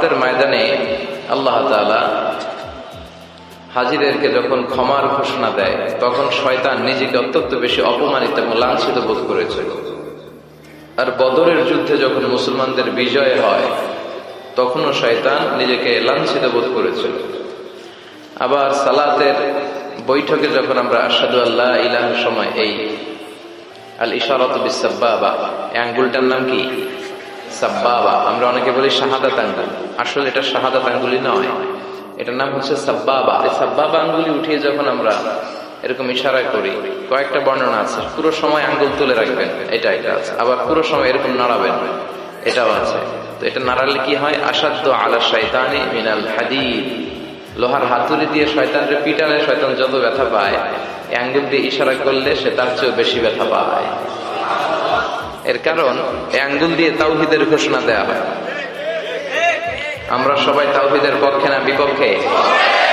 আরাফাতের ময়দানে আল্লাহ তাআলা হাজিরদেরকে যখন ক্ষমার ঘোষণা দেয়, তখন শয়তান নিজেকে অত্যন্ত বেশি অপমানিত এবং লাঞ্ছিত বোধ করেছিল। আর বদরের যুদ্ধে যখন মুসলমানদের বিজয় হয়, তখনও শয়তান নিজেকে লাঞ্ছিত বোধ করেছিল। আবার সালাতের বৈঠকে যখন আমরা আশহাদু আল্লা ইলাহা সময় এই আল ইশারাতু বিস সাব্বাবা, এই আঙ্গুলটার নাম কি? সাব্বাবা। আমরা অনেকে বলি শাহাদাত আঙ্গুল, আসলে এটা শাহাদাত আঙ্গুলি নয়, এটার নাম হচ্ছে সাব্বাবা। এই সাব্বাবা আঙ্গুলি উঠিয়ে যখন আমরা এরকম ইশারা করি, কয়েকটা বর্ণনা আছে। পুরো সময় আঙ্গুল তুলে রাখবেন, এটা আছে। আবার পুরো সময় এরকম নাড়াবেন, এটাও আছে। তো এটা নাড়ালে কি হয়? আশাদ্দু আলা শাইতানি মিনাল হাদিদ, লোহার হাতুড়ি দিয়ে শয়তানকে পিটালে শয়তান যত ব্যথা পায়, এই আঙ্গুল দিয়ে ইশারা করলে সে তার চেয়েও বেশি ব্যথা পায়। এর কারণ এই আঙ্গুল দিয়ে তাওহীদের ঘোষণা দেয়া হয়। আমরা সবাই তাওহীদের পক্ষে না বিপক্ষে?